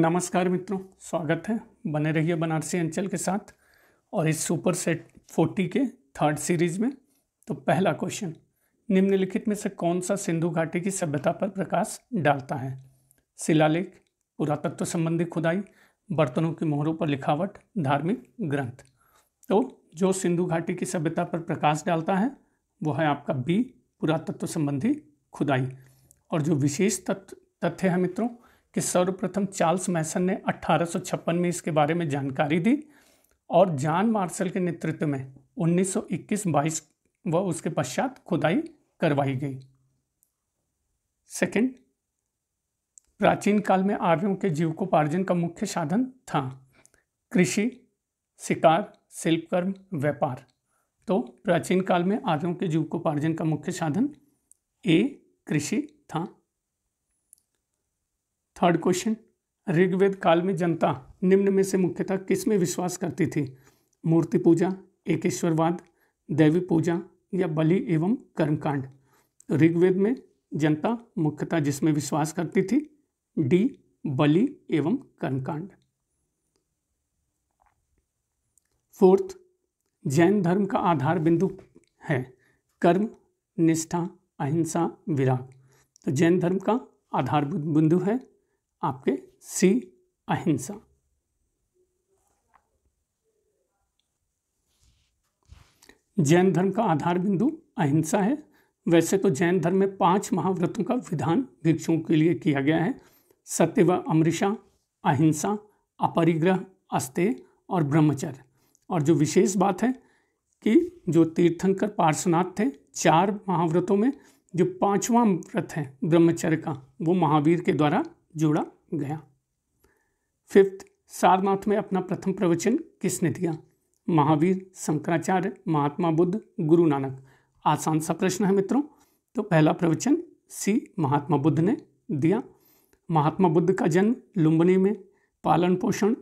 नमस्कार मित्रों, स्वागत है। बने रहिए बनारसी अंचल के साथ और इस सुपर सेट 40 के थर्ड सीरीज में। तो पहला क्वेश्चन, निम्नलिखित में से कौन सा सिंधु घाटी की सभ्यता पर प्रकाश डालता है? शिलालेख, पुरातत्व संबंधी खुदाई, बर्तनों की मोहरों पर लिखावट, धार्मिक ग्रंथ। तो जो सिंधु घाटी की सभ्यता पर प्रकाश डालता है वो है आपका बी, पुरातत्व संबंधी खुदाई। और जो विशेष तथ्य है मित्रों कि सर्वप्रथम चार्ल्स मैसन ने 1856 में इसके बारे में जानकारी दी और जॉन मार्शल के नेतृत्व में 1921-22 व उसके पश्चात खुदाई करवाई गई। सेकंड, प्राचीन काल में आर्यों के जीविकोपार्जन का मुख्य साधन था कृषि, शिकार, शिल्पकर्म, व्यापार। तो प्राचीन काल में आर्यों के जीविकोपार्जन का मुख्य साधन ए कृषि था। थर्ड क्वेश्चन, ऋग्वेद काल में जनता निम्न में से मुख्यतः किस में विश्वास करती थी? मूर्ति पूजा, एकेश्वरवाद, दैवी पूजा या बलि एवं कर्मकांड। तो ऋग्वेद में जनता मुख्यतः जिसमें विश्वास करती थी डी, बलि एवं कर्मकांड। फोर्थ, जैन धर्म का आधार बिंदु है कर्म, निष्ठा, अहिंसा, विराग। तो जैन धर्म का आधार बिंदु है आपके सी, अहिंसा। जैन धर्म का आधार बिंदु अहिंसा है। वैसे तो जैन धर्म में 5 महाव्रतों का विधान भिक्षुओं के लिए किया गया है: सत्य व अमृषा, अहिंसा, अपरिग्रह, अस्तेय और ब्रह्मचर्य। और जो विशेष बात है कि जो तीर्थंकर पार्श्वनाथ थे 4 महाव्रतों में जो 5वां व्रत है ब्रह्मचर्य का वो महावीर के द्वारा जोड़ा गया। फिफ्थ, सारनाथ में अपना प्रथम प्रवचन किसने दिया? महावीर, शंकराचार्य, महात्मा बुद्ध, गुरु नानक। आसान सा प्रश्न है मित्रों। तो पहला प्रवचन सी, महात्मा बुद्ध ने दिया। महात्मा बुद्ध का जन्म लुम्बिनी में, पालन पोषण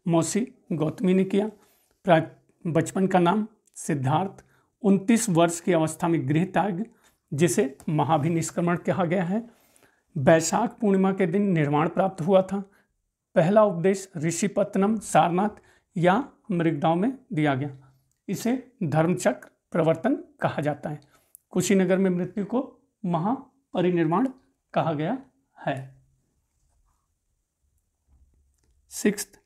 मौसी गौतमी ने किया। बचपन का नाम सिद्धार्थ। 29 वर्ष की अवस्था में गृह त्याग जिसे महाभिनिष्क्रमण कहा गया है। वैशाख पूर्णिमा के दिन निर्वाण प्राप्त हुआ था। पहला उपदेश ऋषिपत्तनम, सारनाथ या मृगदाव में दिया गया। इसे धर्मचक्र प्रवर्तन कहा जाता है। कुशीनगर में मृत्यु को महापरिनिर्वाण कहा गया है। सिक्स्थ,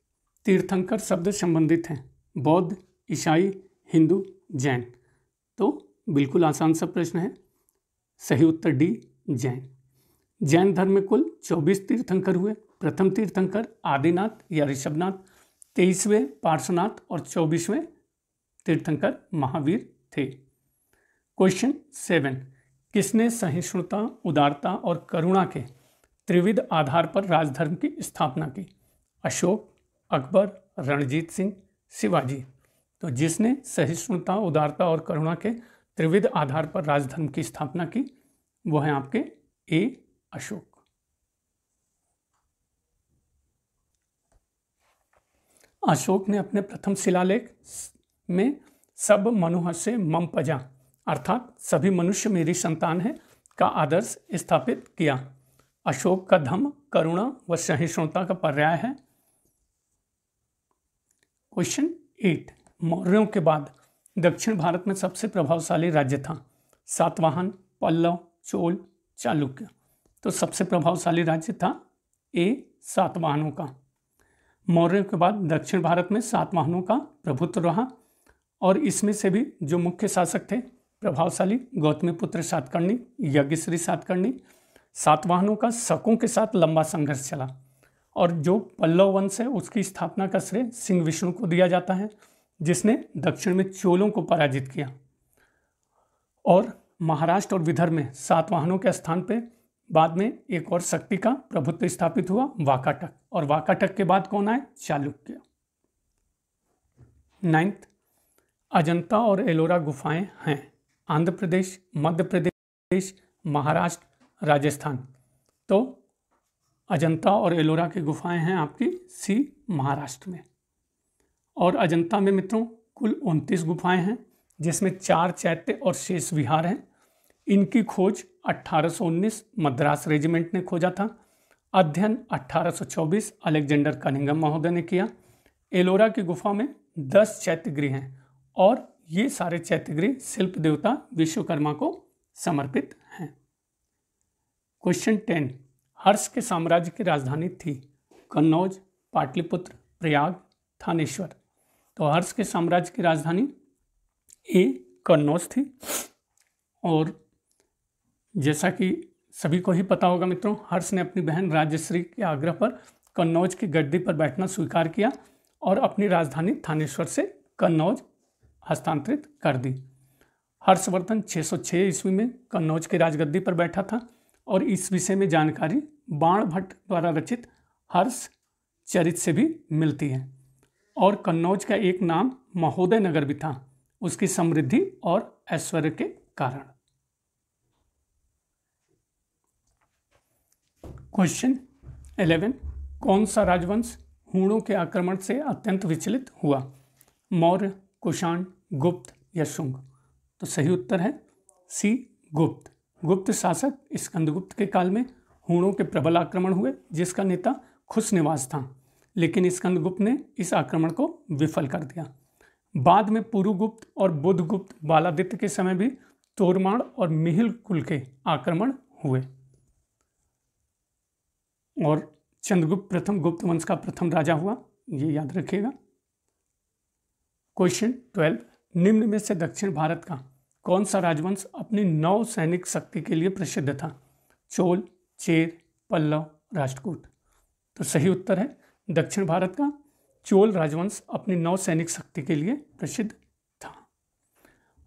तीर्थंकर शब्द संबंधित हैं बौद्ध, ईसाई, हिंदू, जैन। तो बिल्कुल आसान सा प्रश्न है। सही उत्तर डी, जैन। जैन धर्म में कुल 24 तीर्थंकर हुए। प्रथम तीर्थंकर आदिनाथ या ऋषभनाथ, 23वें पार्श्वनाथ और 24वें तीर्थंकर महावीर थे। क्वेश्चन 7, किसने सहिष्णुता, उदारता और करुणा के त्रिविध आधार पर राजधर्म की स्थापना की? अशोक, अकबर, रणजीत सिंह, शिवाजी। तो जिसने सहिष्णुता, उदारता और करुणा के त्रिविध आधार पर राजधर्म की स्थापना की वो है आपके ए, अशोक। अशोक ने अपने प्रथम शिलालेख में सब मनुष्य से मम पजा अर्थात सभी मनुष्य मेरी संतान है का आदर्श स्थापित किया। अशोक का धम्म करुणा व सहिष्णुता का पर्याय है। क्वेश्चन 8, मौर्यों के बाद दक्षिण भारत में सबसे प्रभावशाली राज्य था? सातवाहन, पल्लव, चोल, चालुक्य। तो सबसे प्रभावशाली राज्य था ए, सातवाहनों का। मौर्यों के बाद दक्षिण भारत में सातवाहनों का प्रभुत्व रहा और इसमें से भी जो मुख्य शासक थे प्रभावशाली गौतमीपुत्र सातकर्णी, यज्ञश्री सातकर्णी। सातवाहनों का शकों के साथ लंबा संघर्ष चला और जो पल्लव वंश है उसकी स्थापना का श्रेय सिंह विष्णु को दिया जाता है जिसने दक्षिण में चोलों को पराजित किया। और महाराष्ट्र और विदर्भ में सातवाहनों के स्थान पे बाद में एक और शक्ति का प्रभुत्व स्थापित हुआ, वाकाटक। और वाकाटक के बाद कौन आए? चालुक्य। 9th, अजंता और एलोरा गुफाएं हैं आंध्र प्रदेश, मध्य प्रदेश, महाराष्ट्र, राजस्थान। तो अजंता और एलोरा की गुफाएं हैं आपकी सी, महाराष्ट्र में। और अजंता में मित्रों कुल 29 गुफाएं हैं जिसमें 4 चैत्य और शेष विहार हैं। इनकी खोज 1819 मद्रास रेजिमेंट ने खोजा था। अध्ययन 1824 अलेक्जेंडर कनिंघम महोदय ने किया। एलोरा की गुफा में 10 चैत्यगृह हैं और ये सारे चैत्यगृह शिल्प देवता विश्वकर्मा को समर्पित हैं। क्वेश्चन 10, हर्ष के साम्राज्य की राजधानी थी कन्नौज, पाटलिपुत्र, प्रयाग, थानेश्वर। तो हर्ष के साम्राज्य की राजधानी ए कन्नौज थी। और जैसा कि सभी को ही पता होगा मित्रों, हर्ष ने अपनी बहन राजश्री के आग्रह पर कन्नौज की गद्दी पर बैठना स्वीकार किया और अपनी राजधानी थानेश्वर से कन्नौज हस्तांतरित कर दी। हर्षवर्धन 606 ईस्वी में कन्नौज की राजगद्दी पर बैठा था और इस विषय में जानकारी बाण भट्ट द्वारा रचित हर्ष चरित से भी मिलती है। और कन्नौज का एक नाम महोदय नगर भी था, उसकी समृद्धि और ऐश्वर्य के कारण। क्वेश्चन 11, कौन सा राजवंश हूणों के आक्रमण से अत्यंत विचलित हुआ? मौर्य, कुषाण, गुप्त या शुंग? तो सही उत्तर है सी गुप्त। गुप्त शासक स्कंदगुप्त के काल में हूणों के प्रबल आक्रमण हुए, जिसका नेता खुशनिवास था, लेकिन स्कंदगुप्त ने इस आक्रमण को विफल कर दिया। बाद में पुरुगुप्त और बुधगुप्त बालादित्य के समय भी तोरमाण और मिहिर कुल के आक्रमण हुए। और चंद्रगुप्त प्रथम गुप्त वंश का प्रथम राजा हुआ, ये याद रखिएगा। क्वेश्चन 12, निम्न में से दक्षिण भारत का कौन सा राजवंश अपनी नौ सैनिक शक्ति के लिए प्रसिद्ध था? चोल, चेर, पल्लव, राष्ट्रकूट? तो सही उत्तर है दक्षिण भारत का चोल राजवंश अपनी नौ सैनिक शक्ति के लिए प्रसिद्ध था।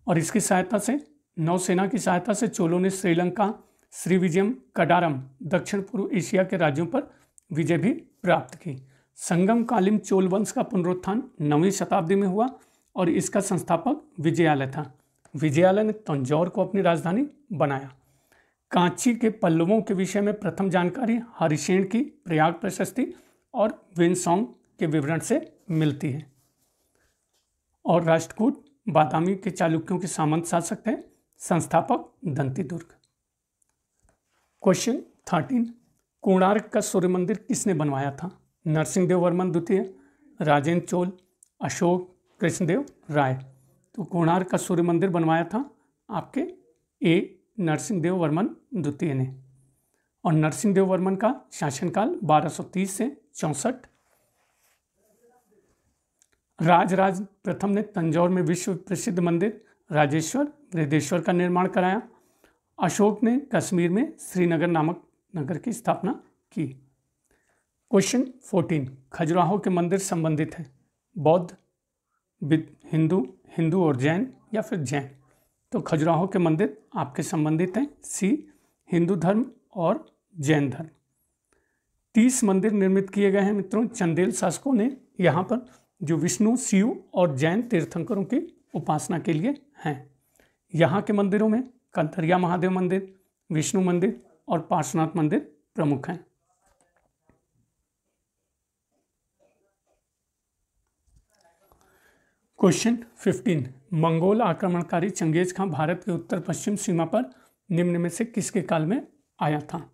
और इसकी सहायता से, नौसेना की सहायता से चोलों ने श्रीलंका, श्रीविजयम, कडारम, दक्षिण पूर्व एशिया के राज्यों पर विजय भी प्राप्त की। संगमकालीन चोल वंश का पुनरुत्थान 9वीं शताब्दी में हुआ और इसका संस्थापक विजयालय था। विजयालय ने तंजौर को अपनी राजधानी बनाया। कांची के पल्लवों के विषय में प्रथम जानकारी हरिसेन की प्रयाग प्रशस्ति और वेनसोंग के विवरण से मिलती है। और राष्ट्रकूट बादामी के चालुक्यों के सामंत शासक थे, संस्थापक दंतीदुर्ग। क्वेश्चन 13, कोणार्क का सूर्य मंदिर किसने बनवाया था? नरसिंहदेव वर्मन द्वितीय, राजेंद्र चोल, अशोक, कृष्णदेव राय? तो कोणार्क का सूर्य मंदिर बनवाया था आपके ए नरसिंहदेव वर्मन द्वितीय ने। और नरसिंहदेव वर्मन का शासनकाल 1230 से 64। राजराज प्रथम ने तंजौर में विश्व प्रसिद्ध मंदिर राजेश्वर बृहदेश्वर का निर्माण कराया। अशोक ने कश्मीर में श्रीनगर नामक नगर की स्थापना की। क्वेश्चन 14, खजुराहो के मंदिर संबंधित हैं बौद्ध, हिंदू और जैन या फिर जैन? तो खजुराहो के मंदिर आपके संबंधित हैं सी हिंदू धर्म और जैन धर्म। 30 मंदिर निर्मित किए गए हैं मित्रों चंदेल शासकों ने यहाँ पर, जो विष्णु, शिव और जैन तीर्थंकरों की उपासना के लिए हैं। यहाँ के मंदिरों में कंथरिया महादेव मंदिर, विष्णु मंदिर और पार्श्वनाथ मंदिर प्रमुख हैं। क्वेश्चन 15, मंगोल आक्रमणकारी चंगेज खां भारत के उत्तर पश्चिम सीमा पर निम्न में से किसके काल में आया था?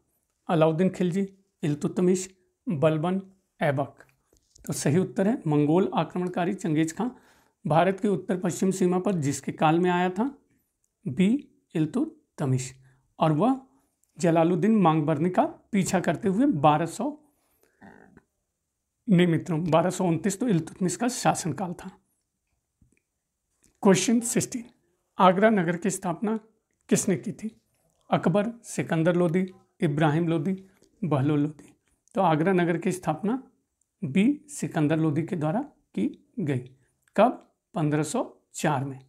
अलाउद्दीन खिलजी, इल्तुतमिश, बलबन, ऐबक? तो सही उत्तर है मंगोल आक्रमणकारी चंगेज खां भारत के उत्तर पश्चिम सीमा पर जिसके काल में आया था बी इल्तुतमिश। और वह जलालुद्दीन मांगबरनी का पीछा करते हुए 1229 तो इल्तुतमिश का शासनकाल था। क्वेश्चन 16, आगरा नगर की स्थापना किसने की थी? अकबर, सिकंदर लोदी, इब्राहिम लोदी, बहलोल लोदी? तो आगरा नगर की स्थापना बी सिकंदर लोदी के द्वारा की गई। कब? 1504 में।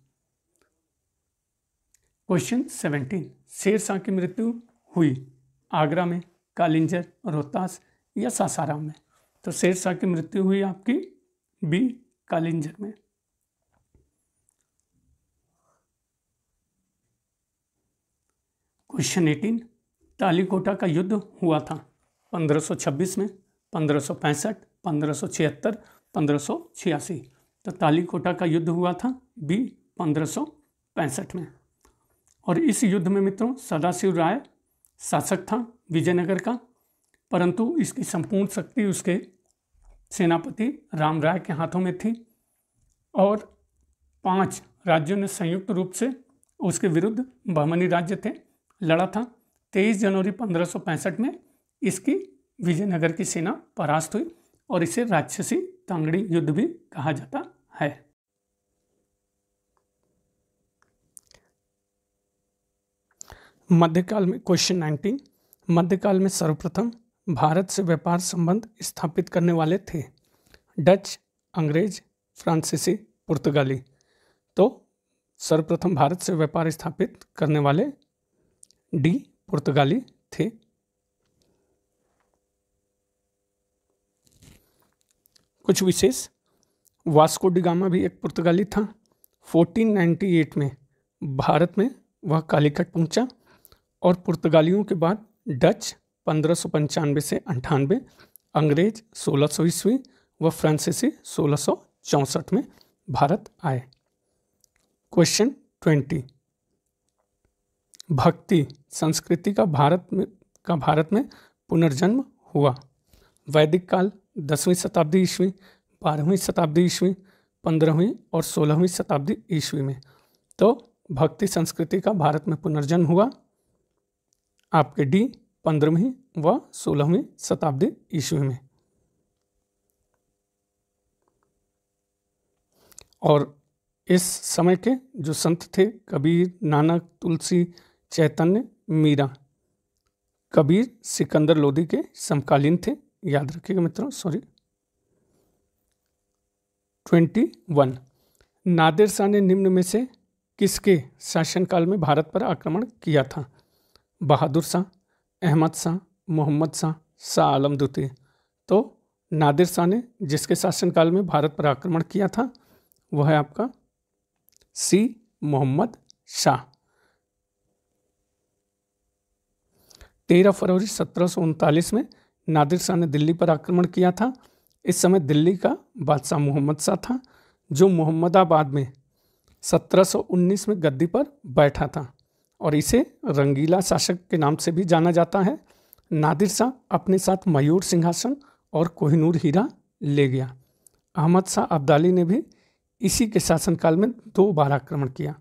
क्वेश्चन 17, शेरशाह की मृत्यु हुई आगरा में, कालिंजर, रोहतास या सासाराम में? तो शेरशाह की मृत्यु हुई आपकी बी कालिंजर में। क्वेश्चन 18, तालीकोटा का युद्ध हुआ था 1526 में, 1565, 1576, 1586? तो तालीकोटा का युद्ध हुआ था बी 1565 में। और इस युद्ध में मित्रों सदाशिव राय शासक था विजयनगर का, परंतु इसकी संपूर्ण शक्ति उसके सेनापति राम राय के हाथों में थी और 5 राज्यों ने संयुक्त रूप से उसके विरुद्ध बहमनी राज्य थे लड़ा था। 23 जनवरी 1565 में इसकी विजयनगर की सेना परास्त हुई और इसे राक्षसी तांगड़ी युद्ध भी कहा जाता है। मध्यकाल में क्वेश्चन 19, मध्यकाल में सर्वप्रथम भारत से व्यापार संबंध स्थापित करने वाले थे डच, अंग्रेज, फ्रांसीसी, पुर्तगाली। तो सर्वप्रथम भारत से व्यापार स्थापित करने वाले डी पुर्तगाली थे। कुछ विशेष, वास्को डी गामा भी एक पुर्तगाली था। 1498 में भारत में वह कालीकट पहुंचा और पुर्तगालियों के बाद डच 1595 से 98, अंग्रेज 1600 ईस्वी व फ्रांसीसी 1664 में भारत आए। क्वेश्चन 20, भक्ति संस्कृति का भारत में पुनर्जन्म हुआ। वैदिक काल 10वीं शताब्दी ईस्वी, 12वीं शताब्दी ईस्वी, 15वीं और 16वीं शताब्दी ईस्वी में। तो भक्ति संस्कृति का भारत में पुनर्जन्म हुआ आपके डी 15वीं व 16वीं शताब्दी ईस्वी में। और इस समय के जो संत थे कबीर, नानक, तुलसी, चैतन्य, मीरा। कबीर सिकंदर लोदी के समकालीन थे, याद रखिएगा मित्रों। 21, नादिर शाह ने निम्न में से किसके शासनकाल में भारत पर आक्रमण किया था? बहादुर शाह, अहमद शाह, मोहम्मद शाह, शाह आलम द्वितीय। तो नादिर शाह ने जिसके शासनकाल में भारत पर आक्रमण किया था वह है आपका सी मोहम्मद शाह। 13 फरवरी 1739 में नादिर शाह ने दिल्ली पर आक्रमण किया था। इस समय दिल्ली का बादशाह मोहम्मद शाह था जो मोहम्मदाबाद में 1719 में गद्दी पर बैठा था और इसे रंगीला शासक के नाम से भी जाना जाता है। नादिर शाह अपने साथ मयूर सिंहासन और कोहिनूर हीरा ले गया। अहमद शाह अब्दाली ने भी इसी के शासनकाल में 2 बार आक्रमण किया।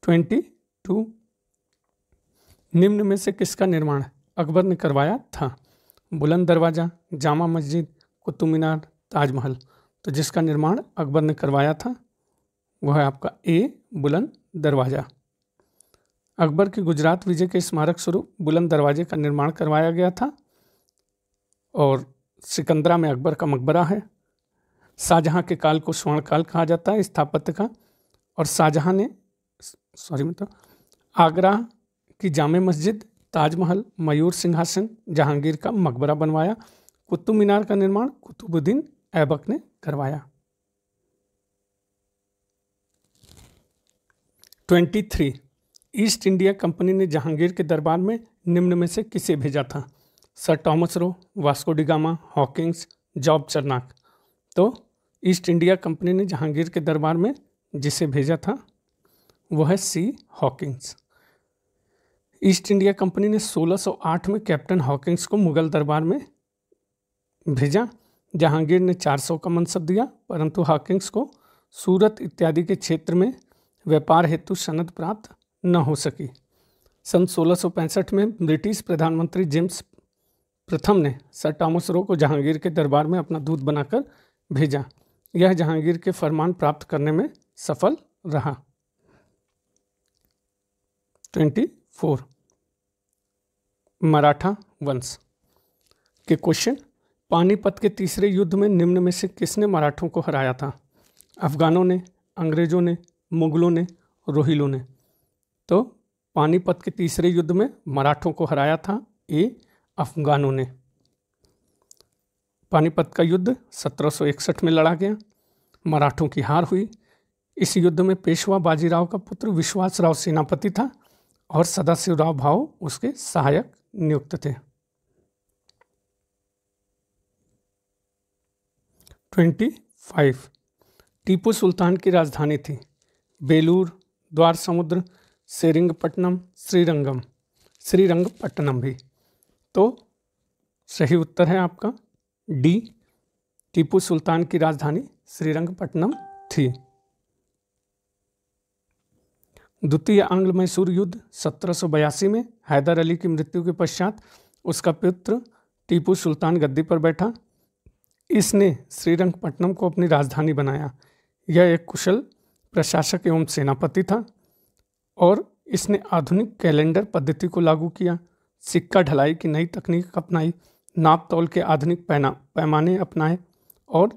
22, निम्न में से किसका निर्माण अकबर ने करवाया था? बुलंद दरवाज़ा, जामा मस्जिद, कुतुब मीनार, ताजमहल। तो जिसका निर्माण अकबर ने करवाया था वह है आपका ए बुलंद दरवाज़ा। अकबर के गुजरात विजय के स्मारक स्वरूप बुलंद दरवाजे का निर्माण करवाया गया था और सिकंदरा में अकबर का मकबरा है। शाहजहां के काल को स्वर्ण काल कहा जाता है स्थापत्य का। और शाहजहां ने आगरा की जामे मस्जिद, ताजमहल, मयूर सिंहासन, जहांगीर का मकबरा बनवाया। कुतुब मीनार का निर्माण कुतुबुद्दीन ऐबक ने करवाया। 23, ईस्ट इंडिया कंपनी ने जहांगीर के दरबार में निम्न में से किसे भेजा था? Sir Thomas Roe, Vasco da Gama, Hawkins, Job Charnock. तो ईस्ट इंडिया कंपनी ने जहांगीर के दरबार में जिसे भेजा था वह है सी हॉकिंस। ईस्ट इंडिया कंपनी ने 1608 में कैप्टन हॉकिंस को मुगल दरबार में भेजा। जहांगीर ने 400 का मनसब दिया परंतु हॉकिंस को सूरत इत्यादि के क्षेत्र में व्यापार हेतु सनद प्राप्त न हो सकी। सन 1665 में ब्रिटिश प्रधानमंत्री जेम्स प्रथम ने सर टॉमस रो को जहांगीर के दरबार में अपना दूत बनाकर भेजा। यह जहांगीर के फरमान प्राप्त करने में सफल रहा। 24, मराठा वंश के क्वेश्चन। पानीपत के तीसरे युद्ध में निम्न में से किसने मराठों को हराया था? अफगानों ने, अंग्रेजों ने, मुगलों ने, रोहिलों ने। तो पानीपत के तीसरे युद्ध में मराठों को हराया था ए अफगानों ने। पानीपत का युद्ध 1761 में लड़ा गया, मराठों की हार हुई। इस युद्ध में पेशवा बाजीराव का पुत्र विश्वासराव सेनापति था और सदाशिवराव भाऊ उसके सहायक नियुक्त थे। 25, टीपू सुल्तान की राजधानी थी बेलूर, द्वार समुद्र, श्रीरंगपट्टनम भी। तो सही उत्तर है आपका डी, टीपू सुल्तान की राजधानी श्रीरंगपट्टनम थी। द्वितीय आंग्ल मैसूर युद्ध 1782 में हैदर अली की मृत्यु के पश्चात उसका पुत्र टीपू सुल्तान गद्दी पर बैठा। इसने श्रीरंगपट्टनम को अपनी राजधानी बनाया। यह एक कुशल प्रशासक एवं सेनापति था और इसने आधुनिक कैलेंडर पद्धति को लागू किया, सिक्का ढलाई की नई तकनीक अपनाई, नाप तौल के आधुनिक पैमाने अपनाए और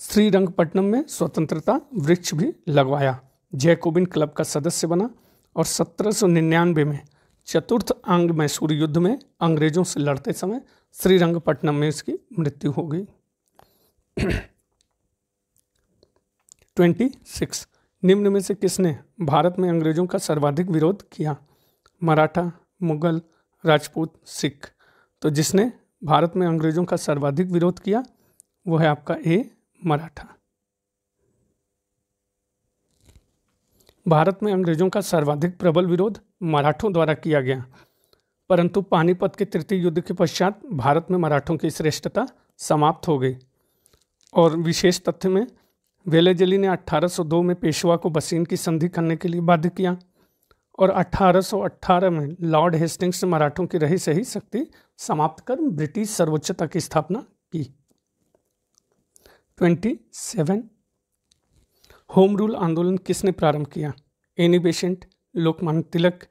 श्रीरंगपट्टनम में स्वतंत्रता वृक्ष भी लगवाया। जैकोबिन क्लब का सदस्य बना और 1799 में चतुर्थ आंग्ल मैसूर युद्ध में अंग्रेजों से लड़ते समय श्रीरंगपट्टनम में इसकी मृत्यु हो गई। 26 निम्न में से किसने भारत में अंग्रेजों का सर्वाधिक विरोध किया? मराठा, मुगल, राजपूत, सिख। तो जिसने भारत में अंग्रेजों का सर्वाधिक विरोध किया वो है आपका ए, मराठा। भारत में अंग्रेजों का सर्वाधिक प्रबल विरोध मराठों द्वारा किया गया, परंतु पानीपत के तृतीय युद्ध के पश्चात भारत में मराठों की श्रेष्ठता समाप्त हो गई। और विशेष तथ्य में वेलेजली ने 1802 में पेशवा को बसीन की संधि करने के लिए बाध्य किया और 1818 में लॉर्ड हेस्टिंग्स ने मराठों की रही सही शक्ति समाप्त कर ब्रिटिश सर्वोच्चता की स्थापना की। 27 होम रूल आंदोलन किसने प्रारंभ किया? Annie Besant, Lokmanya Tilak,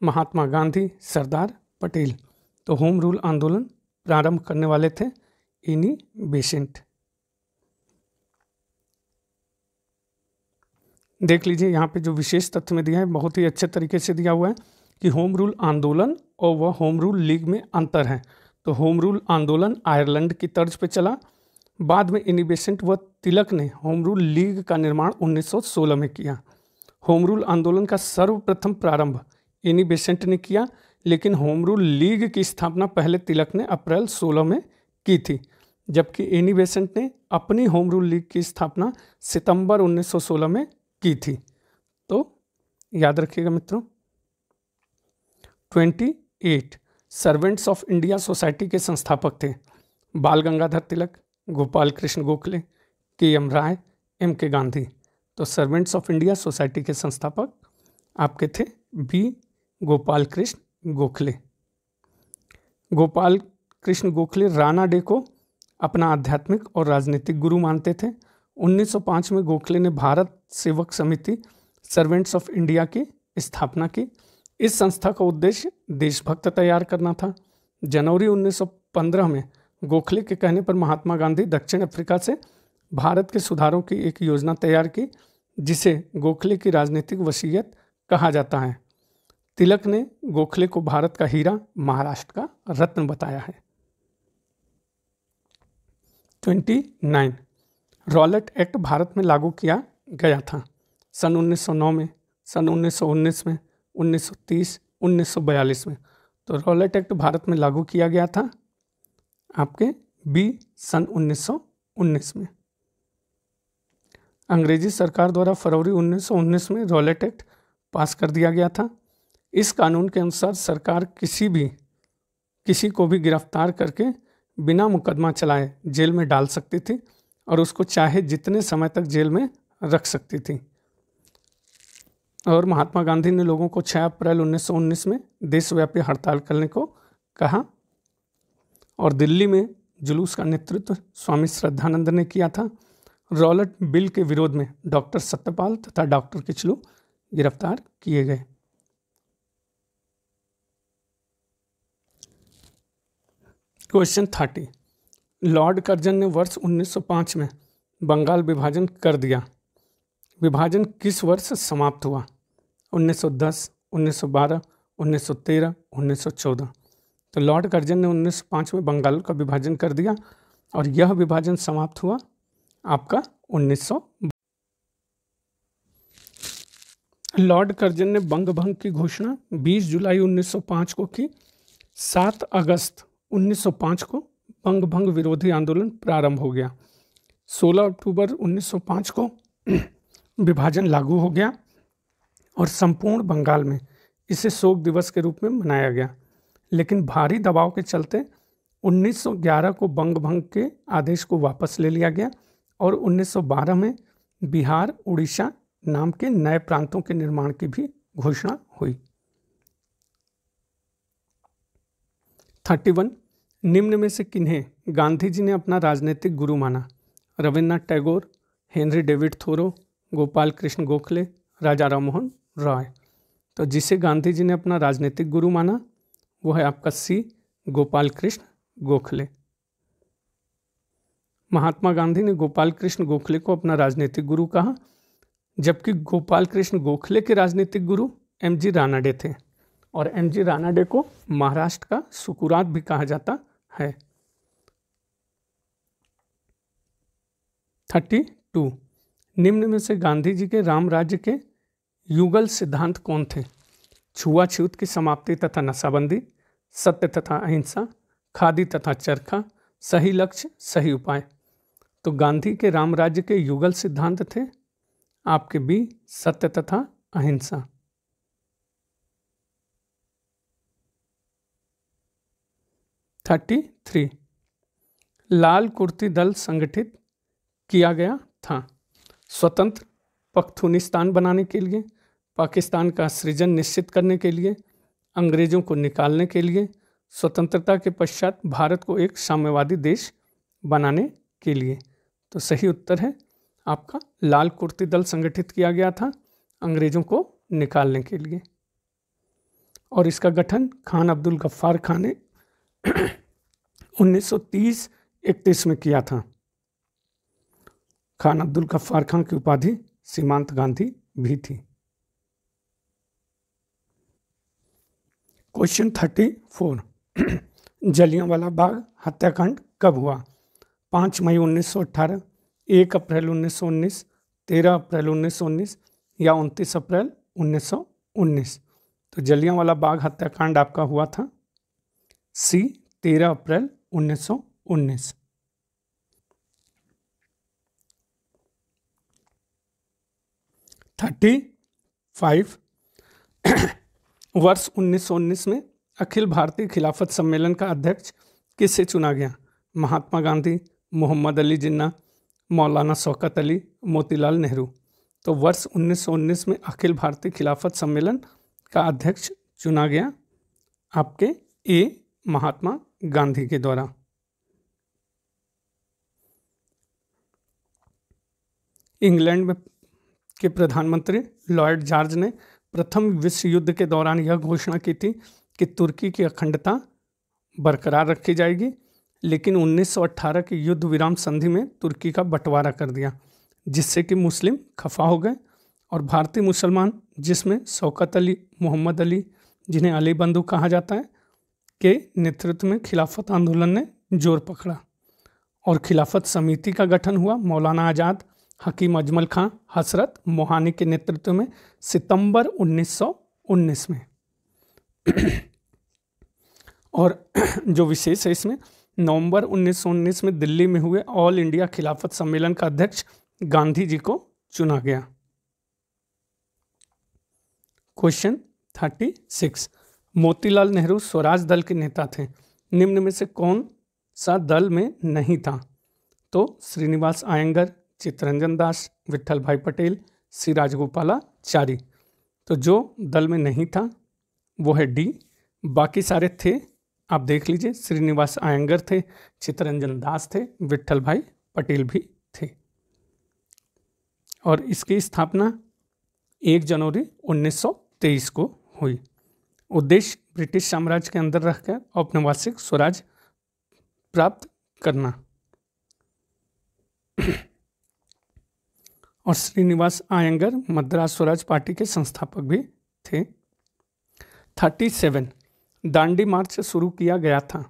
Mahatma Gandhi, Sardar Patel. तो होम रूल आंदोलन प्रारंभ करने वाले थे एनी बेसेंट। देख लीजिए यहाँ पे जो विशेष तथ्य में दिया है बहुत ही अच्छे तरीके से दिया हुआ है कि होम रूल आंदोलन और वह होम रूल लीग में अंतर है। तो होम रूल आंदोलन आयरलैंड की तर्ज पे चला, बाद में एनी बेसेंट व तिलक ने होम रूल लीग का निर्माण 1916 में किया। होम रूल आंदोलन का सर्वप्रथम प्रारंभ एनी बेसेंट ने किया, लेकिन होम रूल लीग की स्थापना पहले तिलक ने अप्रैल 16 में की थी, जबकि एनी बेसेंट ने अपनी होम रूल लीग की स्थापना सितंबर 1916 में की थी। तो याद रखिएगा मित्रों। 28 सर्वेंट्स ऑफ इंडिया सोसाइटी के संस्थापक थे बाल गंगाधर तिलक, गोपाल कृष्ण गोखले, के.एम. राय, M.K. गांधी। तो सर्वेंट्स ऑफ इंडिया सोसाइटी के संस्थापक आपके थे बी, गोपाल कृष्ण गोखले। गोपाल कृष्ण गोखले राणा डे को अपना आध्यात्मिक और राजनीतिक गुरु मानते थे। 1905 में गोखले ने भारत सेवक समिति सर्वेंट्स ऑफ इंडिया की स्थापना की। इस संस्था का उद्देश्य देशभक्त तैयार करना था। जनवरी 1915 में गोखले के कहने पर महात्मा गांधी दक्षिण अफ्रीका से भारत के सुधारों की एक योजना तैयार की, जिसे गोखले की राजनीतिक वसीयत कहा जाता है। तिलक ने गोखले को भारत का हीरा, महाराष्ट्र का रत्न बताया है। 29 रॉलेट एक्ट भारत में लागू किया गया था सन 1909 में, सन 1919 में, 1930, 1942 में। तो रॉलेट एक्ट भारत में लागू किया गया था आपके बी, सन 1919 में। अंग्रेजी सरकार द्वारा फरवरी 1919 में रॉलेट एक्ट पास कर दिया गया था। इस कानून के अनुसार सरकार किसी को भी गिरफ्तार करके बिना मुकदमा चलाए जेल में डाल सकती थी और उसको चाहे जितने समय तक जेल में रख सकती थी। और महात्मा गांधी ने लोगों को 6 अप्रैल 1919 में देशव्यापी हड़ताल करने को कहा और दिल्ली में जुलूस का नेतृत्व स्वामी श्रद्धानंद ने किया था। रॉलेट बिल के विरोध में डॉक्टर सत्यपाल तथा डॉक्टर किचलू गिरफ्तार किए गए। क्वेश्चन 30 लॉर्ड कर्जन ने वर्ष 1905 में बंगाल विभाजन कर दिया। विभाजन किस वर्ष समाप्त हुआ? 1910, 1912, 1913, 1914। तो लॉर्ड कर्जन ने 1905 में बंगाल का विभाजन कर दिया और यह विभाजन समाप्त हुआ आपका 1900। लॉर्ड कर्जन ने बंग भंग की घोषणा 20 जुलाई 1905 को की। 7 अगस्त 1905 को बंग भंग विरोधी आंदोलन प्रारंभ हो गया। 16 अक्टूबर 1905 को विभाजन लागू हो गया और संपूर्ण बंगाल में इसे शोक दिवस के रूप में मनाया गया। लेकिन भारी दबाव के चलते 1911 को बंग भंग के आदेश को वापस ले लिया गया और 1912 में बिहार उड़ीसा नाम के नए प्रांतों के निर्माण की भी घोषणा हुई। 31 निम्न में से किन्हें गांधी जी ने अपना राजनीतिक गुरु माना? Rabindranath Tagore, Henry David Thoreau, Gopal Krishna Gokhale, Raja Rammohan Roy. तो जिसे गांधी जी ने अपना राजनीतिक गुरु माना वो है आपका सी, गोपाल कृष्ण गोखले। महात्मा गांधी ने गोपाल कृष्ण गोखले को अपना राजनीतिक गुरु कहा, जबकि गोपाल कृष्ण गोखले के राजनीतिक गुरु एमजी रानाडे थे और एमजी रानाडे को महाराष्ट्र का सुकुरात भी कहा जाता है। 32 निम्न में से गांधी जी के राम राज्य के युगल सिद्धांत कौन थे? छुआछूत की समाप्ति तथा नशाबंदी, सत्य तथा अहिंसा, खादी तथा चरखा, सही लक्ष्य सही उपाय। तो गांधी के राम राज्य के युगल सिद्धांत थे आपके बी, सत्य तथा अहिंसा। 33 लाल कुर्ती दल संगठित किया गया था स्वतंत्र पख्तूनिस्तान बनाने के लिए, पाकिस्तान का सृजन निश्चित करने के लिए, अंग्रेजों को निकालने के लिए, स्वतंत्रता के पश्चात भारत को एक साम्यवादी देश बनाने के लिए। तो सही उत्तर है आपका लाल कुर्ती दल संगठित किया गया था अंग्रेजों को निकालने के लिए। और इसका गठन खान अब्दुल गफ्फार खान ने 1930-31 में किया था। खान अब्दुल गफ्फार खान की उपाधि सीमांत गांधी भी थी। क्वेश्चन 34 जलियांवाला बाग हत्याकांड कब हुआ? 5 मई 1918, 1 अप्रैल 1919, 13 अप्रैल 1919 या 29 अप्रैल 1919। तो जलियांवाला बाग हत्याकांड आपका हुआ था सी, 13 अप्रैल 1919। 35 वर्ष 1919 में अखिल भारतीय खिलाफत सम्मेलन का अध्यक्ष किससे चुना गया? महात्मा गांधी, मोहम्मद अली जिन्ना, मौलाना शौकत अली, मोतीलाल नेहरू। तो वर्ष 1919 में अखिल भारतीय खिलाफत सम्मेलन का अध्यक्ष चुना गया आपके ए, महात्मा गांधी के द्वारा। इंग्लैंड में के प्रधानमंत्री लॉर्ड जॉर्ज ने प्रथम विश्व युद्ध के दौरान यह घोषणा की थी कि तुर्की की अखंडता बरकरार रखी जाएगी, लेकिन 1918 के युद्ध विराम संधि में तुर्की का बंटवारा कर दिया, जिससे कि मुस्लिम खफा हो गए और भारतीय मुसलमान, जिसमें शौकत अली, मोहम्मद अली, जिन्हें अली बंधु कहा जाता है, के नेतृत्व में खिलाफत आंदोलन ने जोर पकड़ा और खिलाफत समिति का गठन हुआ। मौलाना आज़ाद, हकीम अजमल खां, हसरत मोहानी के नेतृत्व में सितंबर 1919 में। और जो विशेष है इसमें, नवंबर 1919 में दिल्ली में हुए ऑल इंडिया खिलाफत सम्मेलन का अध्यक्ष गांधी जी को चुना गया। क्वेश्चन 36 मोतीलाल नेहरू स्वराज दल के नेता थे, निम्न में से कौन सा दल में नहीं था? तो श्रीनिवास आयंगर, चित्तरंजन दास, विट्ठल भाई पटेल, सी राजगोपालाचारी। तो जो दल में नहीं था वो है डी, बाकी सारे थे। आप देख लीजिए, श्रीनिवास आयंगर थे, चित्तरंजन दास थे, विट्ठल भाई पटेल भी थे। और इसकी स्थापना 1 जनवरी 1923 को हुई। उद्देश्य ब्रिटिश साम्राज्य के अंदर रहकर औपनिवेशिक स्वराज प्राप्त करना। और श्रीनिवास आयंगर मद्रास स्वराज पार्टी के संस्थापक भी थे। 37 दांडी मार्च शुरू किया गया था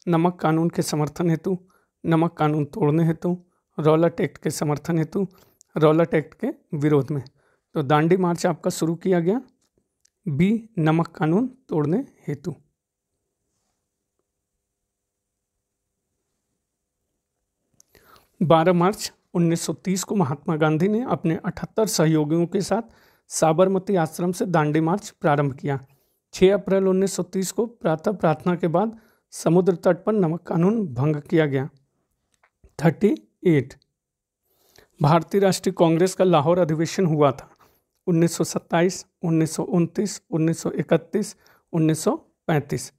नमक कानून के समर्थन हेतु, नमक कानून तोड़ने हेतु, रॉलेट एक्ट के समर्थन हेतु, रॉलेट एक्ट के विरोध में। तो दांडी मार्च आपका शुरू किया गया बी, नमक कानून तोड़ने हेतु। बारह मार्च 1930 को महात्मा गांधी ने अपने 78 सहयोगियों के साथ साबरमती आश्रम से दांडी मार्च प्रारंभ किया। 6 अप्रैल 1930 को प्रातः प्रार्थना के बाद समुद्र तट पर नमक कानून भंग किया गया। 38 भारतीय राष्ट्रीय कांग्रेस का लाहौर अधिवेशन हुआ था 1927, 1929, 1931, 1935।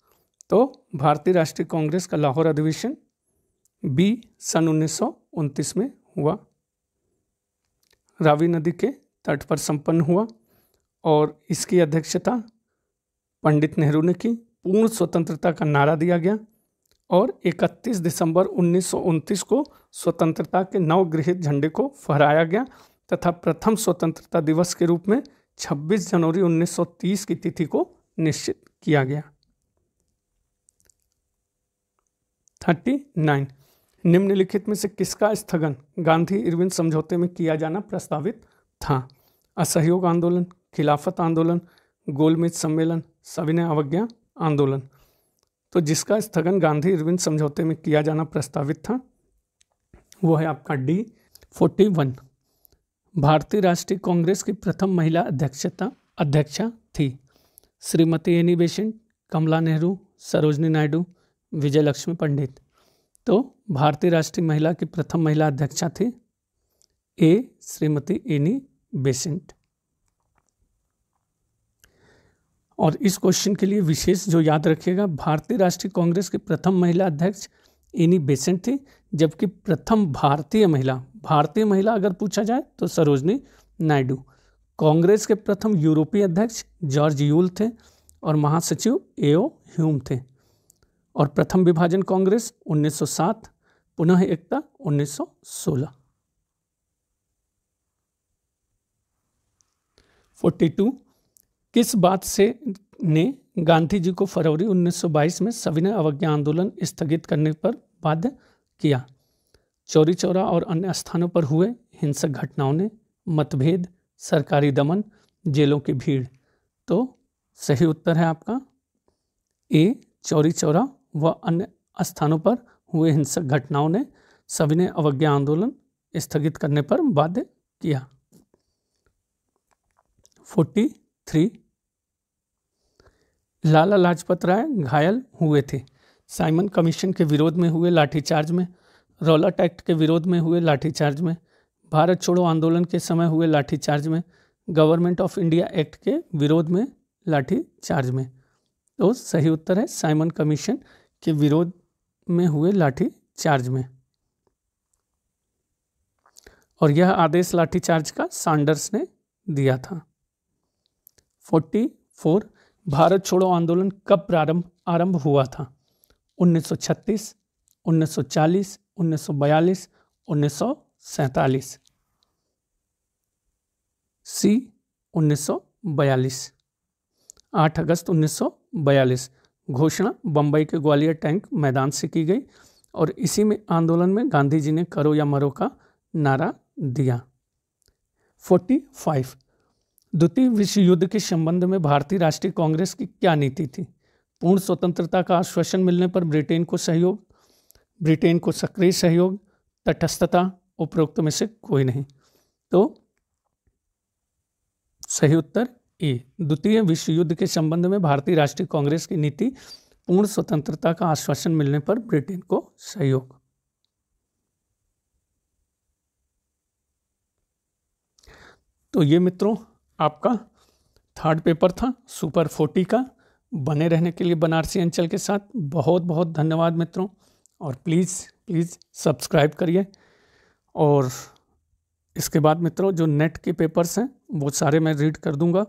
तो भारतीय राष्ट्रीय कांग्रेस का लाहौर अधिवेशन बी सन 1929 में हुआ, रावी नदी के तट पर संपन्न हुआ और इसकी अध्यक्षता पंडित नेहरू ने की। पूर्ण स्वतंत्रता का नारा दिया गया और 31 दिसंबर 1929 को स्वतंत्रता के नवगृहित झंडे को फहराया गया तथा प्रथम स्वतंत्रता दिवस के रूप में 26 जनवरी 1930 की तिथि को निश्चित किया गया। 39 निम्नलिखित में से किसका स्थगन गांधी इरविन समझौते में किया जाना प्रस्तावित था? असहयोग आंदोलन, खिलाफत आंदोलन, गोलमेज सम्मेलन, सविनय अवज्ञा आंदोलन। तो जिसका स्थगन गांधी इरविन समझौते में किया जाना प्रस्तावित था वो है आपका डी। 41 भारतीय राष्ट्रीय कांग्रेस की प्रथम महिला अध्यक्षा थी? श्रीमती एनी बेसेंट, कमला नेहरू, सरोजनी नायडू, विजय लक्ष्मी पंडित। तो भारतीय राष्ट्रीय महिला की प्रथम महिला अध्यक्षा थी ए श्रीमती एनी बेसेंट। और इस क्वेश्चन के लिए विशेष जो याद रखिएगा, भारतीय राष्ट्रीय कांग्रेस की प्रथम महिला अध्यक्ष एनी बेसेंट थी, जबकि प्रथम भारतीय महिला अगर पूछा जाए तो सरोजनी नायडू। कांग्रेस के प्रथम यूरोपीय अध्यक्ष जॉर्ज यूल थे और महासचिव एओ ह्यूम थे। और प्रथम विभाजन कांग्रेस 1907, पुनः एकता 1916। 42 किस बात से ने गांधी जी को फरवरी 1922 में सविनय अवज्ञा आंदोलन स्थगित करने पर बाध्य किया? चौरी चौरा और अन्य स्थानों पर हुए हिंसक घटनाओं ने, मतभेद, सरकारी दमन, जेलों की भीड़। तो सही उत्तर है आपका ए चौरी चौरा व अन्य स्थानों पर हुए हिंसक घटनाओं ने सविनय अवज्ञा आंदोलन स्थगित करने पर बाध्य किया। 43 लाला लाजपत राय घायल हुए थे? साइमन कमीशन के विरोध में हुए लाठीचार्ज में, रौलट एक्ट के विरोध में हुए लाठीचार्ज में, भारत छोड़ो आंदोलन के समय हुए लाठीचार्ज में, गवर्नमेंट ऑफ इंडिया एक्ट के विरोध में लाठीचार्ज में। तो सही उत्तर है साइमन कमीशन के विरोध में हुए लाठीचार्ज में। और यह आदेश लाठीचार्ज का सैंडर्स ने दिया था। 44 भारत छोड़ो आंदोलन कब आरंभ हुआ था? 1936, 1940, 1942, 1947। सी 1942, 8 अगस्त 1942। घोषणा बम्बई के ग्वालियर टैंक मैदान से की गई और इसी में आंदोलन में गांधी जी ने करो या मरो का नारा दिया। 45 द्वितीय विश्व युद्ध के संबंध में भारतीय राष्ट्रीय कांग्रेस की क्या नीति थी? पूर्ण स्वतंत्रता का आश्वासन मिलने पर ब्रिटेन को सक्रिय सहयोग, तटस्थता, उपरोक्त में से कोई नहीं। तो सही उत्तर ए द्वितीय विश्व युद्ध के संबंध में भारतीय राष्ट्रीय कांग्रेस की नीति पूर्ण स्वतंत्रता का आश्वासन मिलने पर ब्रिटेन को सहयोग। तो ये मित्रों आपका थर्ड पेपर था सुपर 40 का। बने रहने के लिए बनारसी अंचल के साथ बहुत बहुत धन्यवाद मित्रों। और प्लीज़ सब्सक्राइब करिए। और इसके बाद मित्रों जो नेट के पेपर्स हैं वो सारे मैं रीड कर दूंगा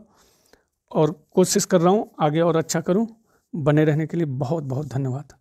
और कोशिश कर रहा हूँ आगे और अच्छा करूँ। बने रहने के लिए बहुत बहुत धन्यवाद।